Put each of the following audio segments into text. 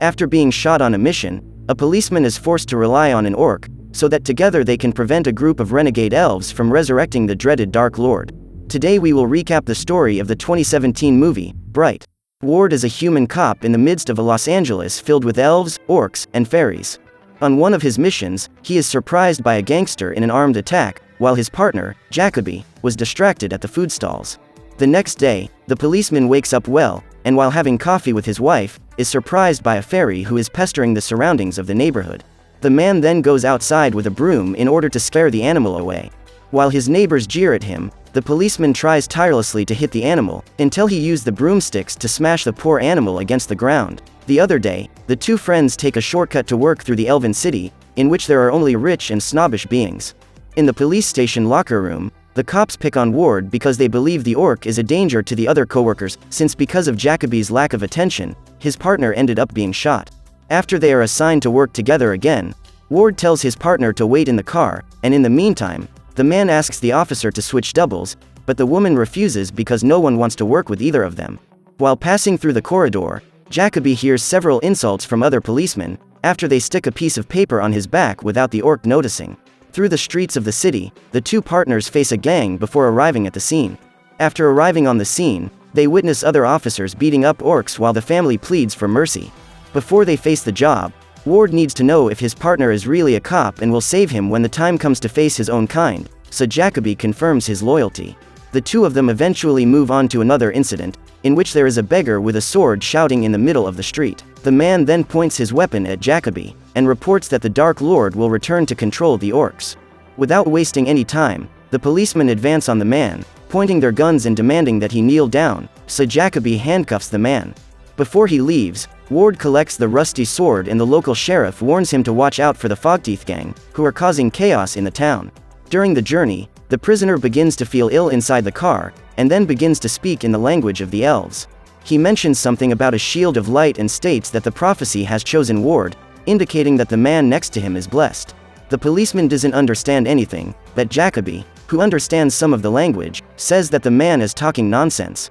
After being shot on a mission, a policeman is forced to rely on an orc, so that together they can prevent a group of renegade elves from resurrecting the dreaded Dark Lord. Today we will recap the story of the 2017 movie, Bright. Ward is a human cop in the midst of a Los Angeles filled with elves, orcs, and fairies. On one of his missions, he is surprised by a gangster in an armed attack, while his partner, Jacoby, was distracted at the food stalls. The next day, the policeman wakes up well, and while having coffee with his wife, is surprised by a fairy who is pestering the surroundings of the neighborhood. The man then goes outside with a broom in order to scare the animal away. While his neighbors jeer at him, the policeman tries tirelessly to hit the animal, until he used the broomsticks to smash the poor animal against the ground. The other day, the two friends take a shortcut to work through the elven city, in which there are only rich and snobbish beings. In the police station locker room, the cops pick on Ward because they believe the orc is a danger to the other coworkers, since because of Jacoby's lack of attention, his partner ended up being shot. After they are assigned to work together again, Ward tells his partner to wait in the car, and in the meantime, the man asks the officer to switch doubles, but the woman refuses because no one wants to work with either of them. While passing through the corridor, Jacoby hears several insults from other policemen, after they stick a piece of paper on his back without the orc noticing. Through the streets of the city, the two partners face a gang before arriving at the scene. After arriving on the scene, they witness other officers beating up orcs while the family pleads for mercy. Before they face the job, Ward needs to know if his partner is really a cop and will save him when the time comes to face his own kind, so Jacoby confirms his loyalty. The two of them eventually move on to another incident, in which there is a beggar with a sword shouting in the middle of the street. The man then points his weapon at Jacoby, and reports that the Dark Lord will return to control the orcs. Without wasting any time, the policemen advance on the man, pointing their guns and demanding that he kneel down, so Jacoby handcuffs the man. Before he leaves, Ward collects the rusty sword and the local sheriff warns him to watch out for the Fogteeth gang, who are causing chaos in the town. During the journey, the prisoner begins to feel ill inside the car, and then begins to speak in the language of the elves. He mentions something about a shield of light and states that the prophecy has chosen Ward, indicating that the man next to him is blessed. The policeman doesn't understand anything, but Jacoby, who understands some of the language, says that the man is talking nonsense.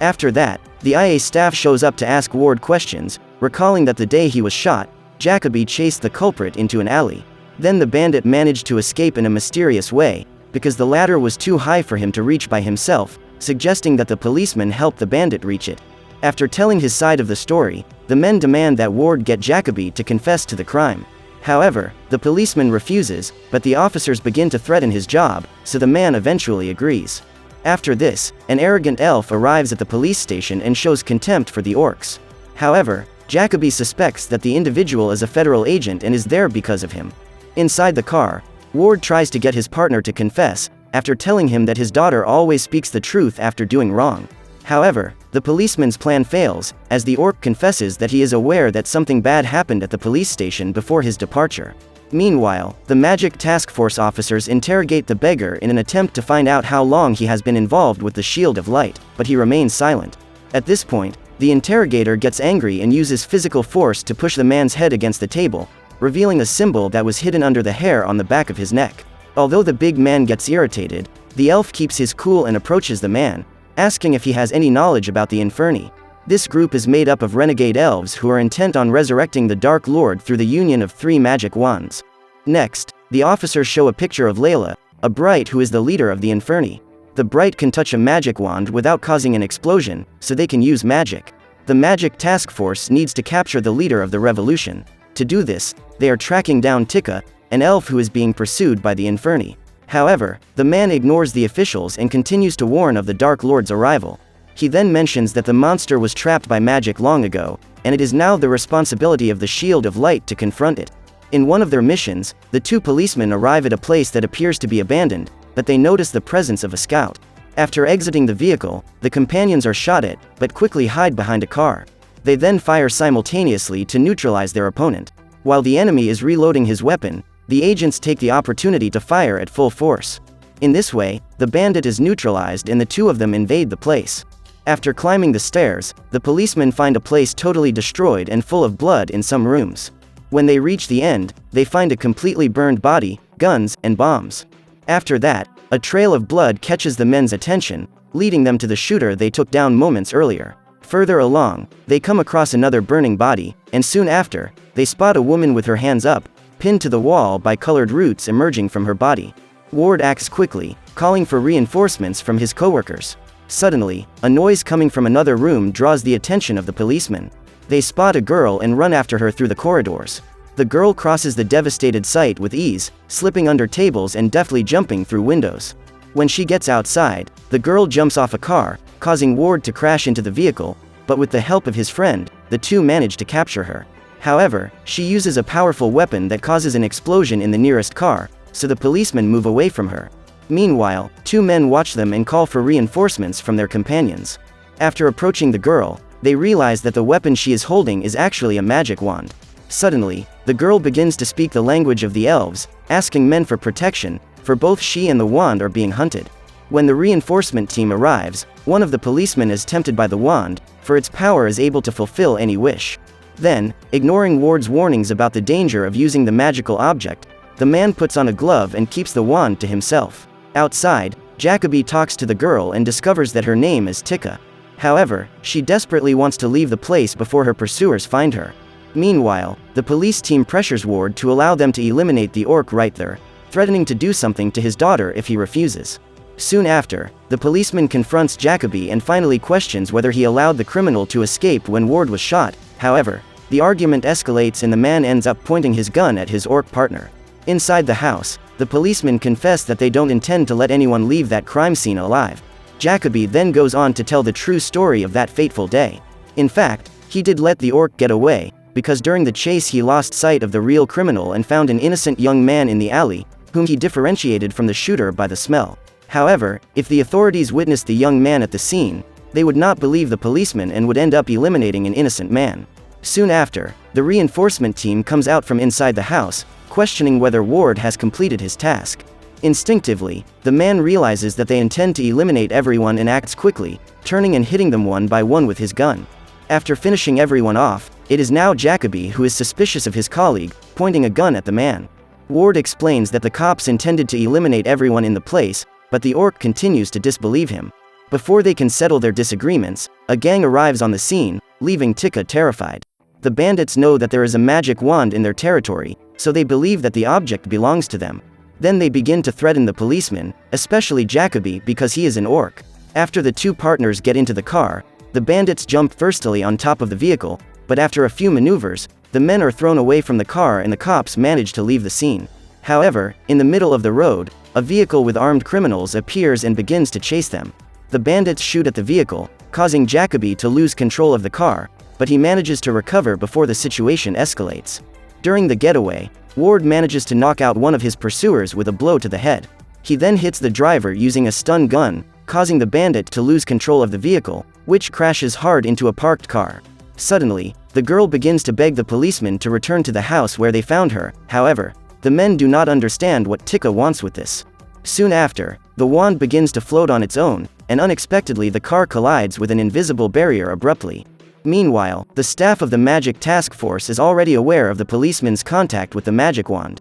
After that, the IA staff shows up to ask Ward questions, recalling that the day he was shot, Jacoby chased the culprit into an alley. Then the bandit managed to escape in a mysterious way, because the ladder was too high for him to reach by himself, suggesting that the policeman help the bandit reach it. After telling his side of the story, the men demand that Ward get Jacoby to confess to the crime. However, the policeman refuses, but the officers begin to threaten his job, so the man eventually agrees. After this, an arrogant elf arrives at the police station and shows contempt for the orcs. However, Jacoby suspects that the individual is a federal agent and is there because of him. Inside the car, Ward tries to get his partner to confess, after telling him that his daughter always speaks the truth after doing wrong. However, the policeman's plan fails, as the orc confesses that he is aware that something bad happened at the police station before his departure. Meanwhile, the Magic Task Force officers interrogate the beggar in an attempt to find out how long he has been involved with the Shield of Light, but he remains silent. At this point, the interrogator gets angry and uses physical force to push the man's head against the table, revealing a symbol that was hidden under the hair on the back of his neck. Although the big man gets irritated, the elf keeps his cool and approaches the man, asking if he has any knowledge about the Inferni. This group is made up of renegade elves who are intent on resurrecting the Dark Lord through the union of 3 magic wands. Next, the officers show a picture of Layla, a Bright who is the leader of the Inferni. The Bright can touch a magic wand without causing an explosion, so they can use magic. The Magic Task Force needs to capture the leader of the revolution. To do this, they are tracking down Tika, an elf who is being pursued by the Inferni. However, the man ignores the officials and continues to warn of the Dark Lord's arrival. He then mentions that the monster was trapped by magic long ago, and it is now the responsibility of the Shield of Light to confront it. In one of their missions, the two policemen arrive at a place that appears to be abandoned, but they notice the presence of a scout. After exiting the vehicle, the companions are shot at, but quickly hide behind a car. They then fire simultaneously to neutralize their opponent. While the enemy is reloading his weapon, the agents take the opportunity to fire at full force. In this way, the bandit is neutralized and the two of them invade the place. After climbing the stairs, the policemen find a place totally destroyed and full of blood in some rooms. When they reach the end, they find a completely burned body, guns, and bombs. After that, a trail of blood catches the men's attention, leading them to the shooter they took down moments earlier. Further along, they come across another burning body, and soon after, they spot a woman with her hands up, pinned to the wall by colored roots emerging from her body. Ward acts quickly, calling for reinforcements from his coworkers. Suddenly, a noise coming from another room draws the attention of the policemen. They spot a girl and run after her through the corridors. The girl crosses the devastated site with ease, slipping under tables and deftly jumping through windows. When she gets outside, the girl jumps off a car, causing Ward to crash into the vehicle, but with the help of his friend, the two manage to capture her. However, she uses a powerful weapon that causes an explosion in the nearest car, so the policemen move away from her. Meanwhile, two men watch them and call for reinforcements from their companions. After approaching the girl, they realize that the weapon she is holding is actually a magic wand. Suddenly, the girl begins to speak the language of the elves, asking men for protection, for both she and the wand are being hunted. When the reinforcement team arrives, one of the policemen is tempted by the wand, for its power is able to fulfill any wish. Then, ignoring Ward's warnings about the danger of using the magical object, the man puts on a glove and keeps the wand to himself. Outside, Jacoby talks to the girl and discovers that her name is Tika. However, she desperately wants to leave the place before her pursuers find her. Meanwhile, the police team pressures Ward to allow them to eliminate the orc right there, threatening to do something to his daughter if he refuses. Soon after, the policeman confronts Jacoby and finally questions whether he allowed the criminal to escape when Ward was shot. However, the argument escalates and the man ends up pointing his gun at his orc partner. Inside the house, the policemen confess that they don't intend to let anyone leave that crime scene alive. Jacoby then goes on to tell the true story of that fateful day. In fact, he did let the orc get away, because during the chase he lost sight of the real criminal and found an innocent young man in the alley, whom he differentiated from the shooter by the smell. However, if the authorities witnessed the young man at the scene, they would not believe the policeman and would end up eliminating an innocent man. Soon after, the reinforcement team comes out from inside the house, questioning whether Ward has completed his task. Instinctively, the man realizes that they intend to eliminate everyone and acts quickly, turning and hitting them one by one with his gun. After finishing everyone off, it is now Jacoby who is suspicious of his colleague, pointing a gun at the man. Ward explains that the cops intended to eliminate everyone in the place, but the orc continues to disbelieve him. Before they can settle their disagreements, a gang arrives on the scene, leaving Tika terrified. The bandits know that there is a magic wand in their territory, so they believe that the object belongs to them. Then they begin to threaten the policeman, especially Jacoby because he is an orc. After the two partners get into the car, the bandits jump thirstily on top of the vehicle, but after a few maneuvers, the men are thrown away from the car and the cops manage to leave the scene. However, in the middle of the road, a vehicle with armed criminals appears and begins to chase them. The bandits shoot at the vehicle, causing Jacoby to lose control of the car, but he manages to recover before the situation escalates. During the getaway, Ward manages to knock out one of his pursuers with a blow to the head. He then hits the driver using a stun gun, causing the bandit to lose control of the vehicle, which crashes hard into a parked car. Suddenly, the girl begins to beg the policeman to return to the house where they found her. However, the men do not understand what Tika wants with this. Soon after, the wand begins to float on its own, and unexpectedly the car collides with an invisible barrier abruptly. Meanwhile, the staff of the Magic Task Force is already aware of the policeman's contact with the magic wand.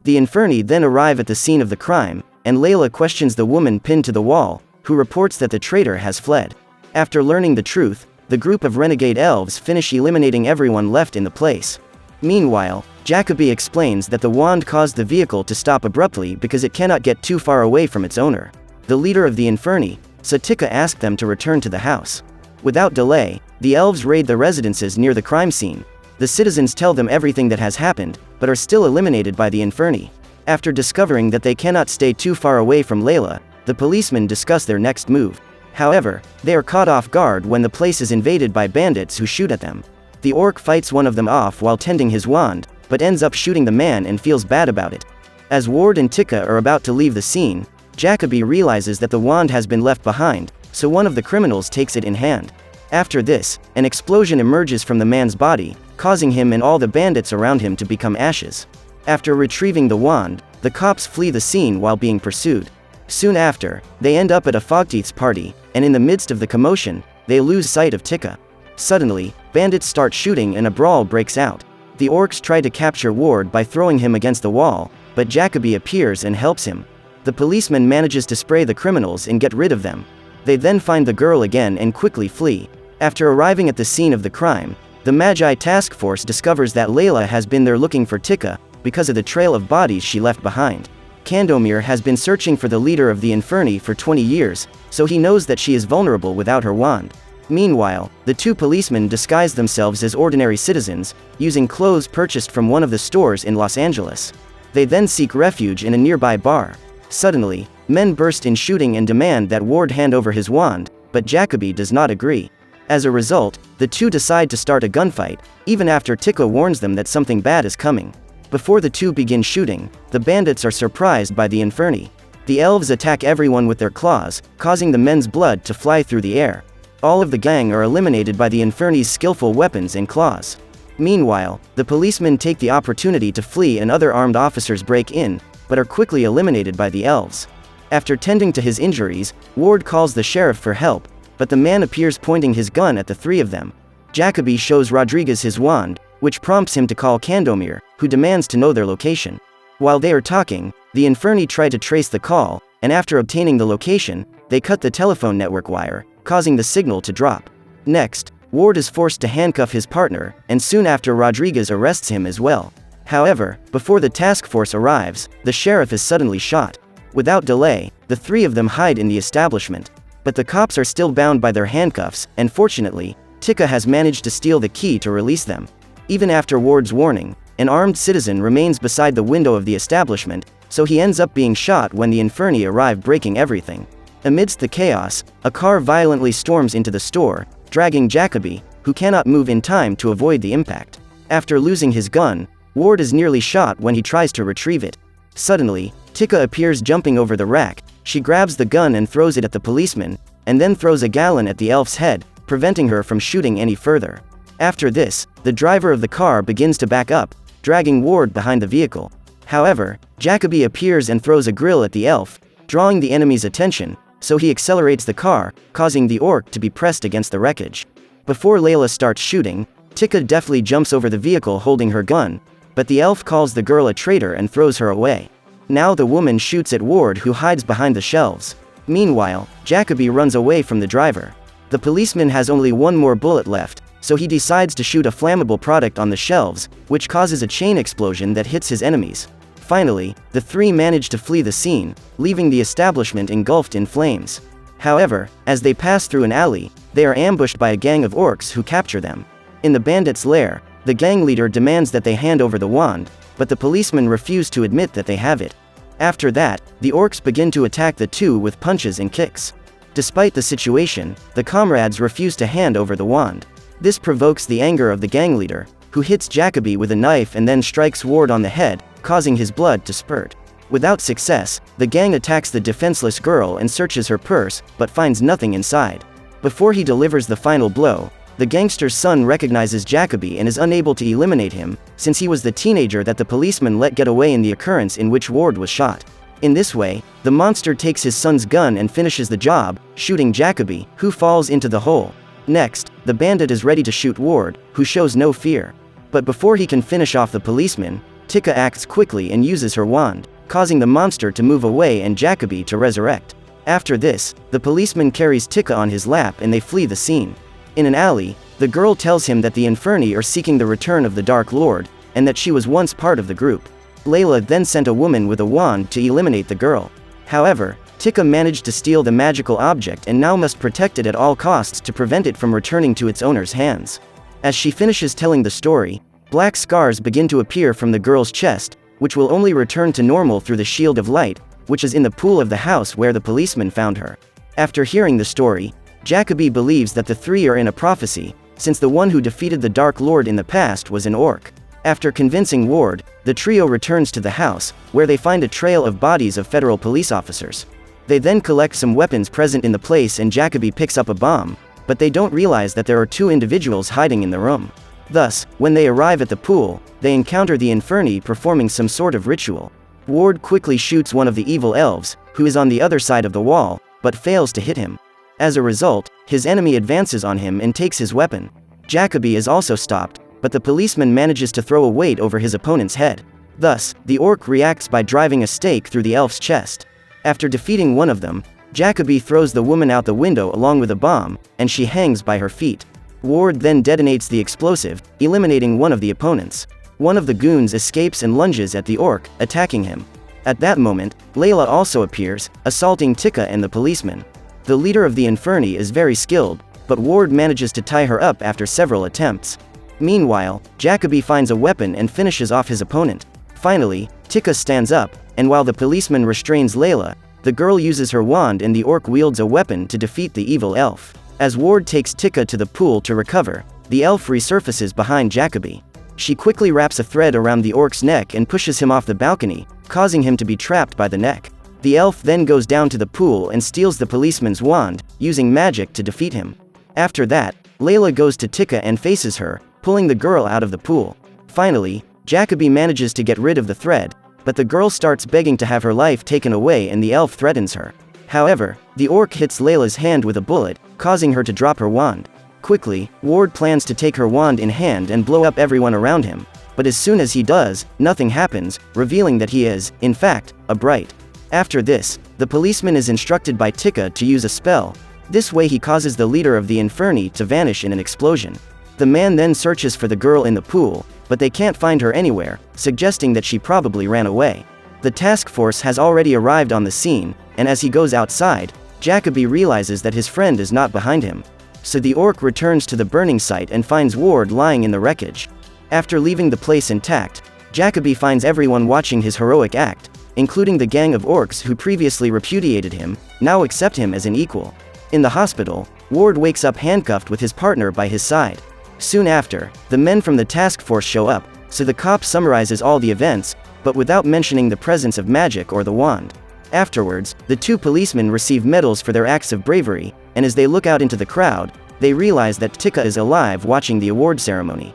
The Inferni then arrive at the scene of the crime, and Layla questions the woman pinned to the wall, who reports that the traitor has fled. After learning the truth, the group of renegade elves finish eliminating everyone left in the place. Meanwhile, Jacoby explains that the wand caused the vehicle to stop abruptly because it cannot get too far away from its owner. The leader of the Inferni, Tika, asked them to return to the house. Without delay, the elves raid the residences near the crime scene. The citizens tell them everything that has happened, but are still eliminated by the Inferni. After discovering that they cannot stay too far away from Layla, the policemen discuss their next move. However, they are caught off guard when the place is invaded by bandits who shoot at them. The orc fights one of them off while tending his wand, but ends up shooting the man and feels bad about it. As Ward and Tika are about to leave the scene, Jacoby realizes that the wand has been left behind, so one of the criminals takes it in hand. After this, an explosion emerges from the man's body, causing him and all the bandits around him to become ashes. After retrieving the wand, the cops flee the scene while being pursued. Soon after, they end up at a Fogteeth's party, and in the midst of the commotion, they lose sight of Tika. Suddenly, bandits start shooting and a brawl breaks out. The orcs try to capture Ward by throwing him against the wall, but Jacoby appears and helps him. The policeman manages to spray the criminals and get rid of them. They then find the girl again and quickly flee. After arriving at the scene of the crime, the Magi task force discovers that Layla has been there looking for Tikka because of the trail of bodies she left behind. Candomir has been searching for the leader of the Inferni for 20 years, so he knows that she is vulnerable without her wand. Meanwhile, the two policemen disguise themselves as ordinary citizens, using clothes purchased from one of the stores in Los Angeles. They then seek refuge in a nearby bar. Suddenly, men burst in shooting and demand that Ward hand over his wand, but Jacoby does not agree. As a result, the two decide to start a gunfight, even after Tikka warns them that something bad is coming. Before the two begin shooting, the bandits are surprised by the Inferni. The elves attack everyone with their claws, causing the men's blood to fly through the air. All of the gang are eliminated by the Inferni's skillful weapons and claws. Meanwhile, the policemen take the opportunity to flee and other armed officers break in, but are quickly eliminated by the elves. After tending to his injuries, Ward calls the sheriff for help, but the man appears pointing his gun at the three of them. Jacoby shows Rodriguez his wand, which prompts him to call Candomir, who demands to know their location. While they are talking, the Inferni try to trace the call, and after obtaining the location, they cut the telephone network wire, causing the signal to drop. Next, Ward is forced to handcuff his partner, and soon after Rodriguez arrests him as well. However, before the task force arrives, the sheriff is suddenly shot. Without delay, the three of them hide in the establishment. But the cops are still bound by their handcuffs, and fortunately, Tikka has managed to steal the key to release them. Even after Ward's warning, an armed citizen remains beside the window of the establishment, so he ends up being shot when the Inferni arrive, breaking everything. Amidst the chaos, a car violently storms into the store, dragging Jacoby, who cannot move in time to avoid the impact. After losing his gun, Ward is nearly shot when he tries to retrieve it. Suddenly, Tikka appears jumping over the rack. She grabs the gun and throws it at the policeman, and then throws a gallon at the elf's head, preventing her from shooting any further. After this, the driver of the car begins to back up, dragging Ward behind the vehicle. However, Jacoby appears and throws a grill at the elf, drawing the enemy's attention, so he accelerates the car, causing the orc to be pressed against the wreckage. Before Layla starts shooting, Tikka deftly jumps over the vehicle holding her gun, but the elf calls the girl a traitor and throws her away. Now the woman shoots at Ward, who hides behind the shelves. Meanwhile, Jacoby runs away from the driver. The policeman has only one more bullet left, so he decides to shoot a flammable product on the shelves, which causes a chain explosion that hits his enemies. Finally, the three manage to flee the scene, leaving the establishment engulfed in flames. However, as they pass through an alley, they are ambushed by a gang of orcs who capture them. In the bandits' lair, the gang leader demands that they hand over the wand, but the policemen refuse to admit that they have it. After that, the orcs begin to attack the two with punches and kicks. Despite the situation, the comrades refuse to hand over the wand. This provokes the anger of the gang leader, who hits Jacoby with a knife and then strikes Ward on the head, causing his blood to spurt. Without success, the gang attacks the defenseless girl and searches her purse, but finds nothing inside. Before he delivers the final blow, the gangster's son recognizes Jacoby and is unable to eliminate him, since he was the teenager that the policeman let get away in the occurrence in which Ward was shot. In this way, the monster takes his son's gun and finishes the job, shooting Jacoby, who falls into the hole. Next, the bandit is ready to shoot Ward, who shows no fear. But before he can finish off the policeman, Tikka acts quickly and uses her wand, causing the monster to move away and Jacoby to resurrect. After this, the policeman carries Tikka on his lap and they flee the scene. In an alley, the girl tells him that the Inferni are seeking the return of the Dark Lord, and that she was once part of the group. Layla then sent a woman with a wand to eliminate the girl. However, Tikka managed to steal the magical object and now must protect it at all costs to prevent it from returning to its owner's hands. As she finishes telling the story, black scars begin to appear from the girl's chest, which will only return to normal through the shield of light, which is in the pool of the house where the policeman found her. After hearing the story, Jacoby believes that the three are in a prophecy, since the one who defeated the Dark Lord in the past was an orc. After convincing Ward, the trio returns to the house, where they find a trail of bodies of federal police officers. They then collect some weapons present in the place and Jacoby picks up a bomb, but they don't realize that there are two individuals hiding in the room. Thus, when they arrive at the pool, they encounter the Inferni performing some sort of ritual. Ward quickly shoots one of the evil elves, who is on the other side of the wall, but fails to hit him. As a result, his enemy advances on him and takes his weapon. Jacoby is also stopped, but the policeman manages to throw a weight over his opponent's head. Thus, the orc reacts by driving a stake through the elf's chest. After defeating one of them, Jacoby throws the woman out the window along with a bomb, and she hangs by her feet. Ward then detonates the explosive, eliminating one of the opponents. One of the goons escapes and lunges at the orc, attacking him. At that moment, Layla also appears, assaulting Tika and the policeman. The leader of the Inferni is very skilled, but Ward manages to tie her up after several attempts. Meanwhile, Jacoby finds a weapon and finishes off his opponent. Finally, Tika stands up, and while the policeman restrains Layla, the girl uses her wand and the orc wields a weapon to defeat the evil elf. As Ward takes Tika to the pool to recover, the elf resurfaces behind Jacoby. She quickly wraps a thread around the orc's neck and pushes him off the balcony, causing him to be trapped by the neck. The elf then goes down to the pool and steals the policeman's wand, using magic to defeat him. After that, Layla goes to Tika and faces her, pulling the girl out of the pool. Finally, Jacoby manages to get rid of the thread, but the girl starts begging to have her life taken away and the elf threatens her. However, the orc hits Layla's hand with a bullet, causing her to drop her wand. Quickly, Ward plans to take her wand in hand and blow up everyone around him, but as soon as he does, nothing happens, revealing that he is, in fact, a bright. After this, the policeman is instructed by Tika to use a spell. This way he causes the leader of the Inferni to vanish in an explosion. The man then searches for the girl in the pool, but they can't find her anywhere, suggesting that she probably ran away. The task force has already arrived on the scene, and as he goes outside, Jacoby realizes that his friend is not behind him. So the orc returns to the burning site and finds Ward lying in the wreckage. After leaving the place intact, Jacoby finds everyone watching his heroic act, including the gang of orcs who previously repudiated him, now accept him as an equal. In the hospital, Ward wakes up handcuffed with his partner by his side. Soon after, the men from the task force show up, so the cop summarizes all the events, but without mentioning the presence of magic or the wand. Afterwards, the two policemen receive medals for their acts of bravery, and as they look out into the crowd, they realize that Tika is alive watching the award ceremony.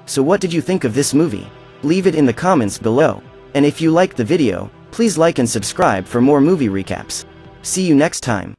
So what did you think of this movie? Leave it in the comments below. And if you liked the video, please like and subscribe for more movie recaps. See you next time.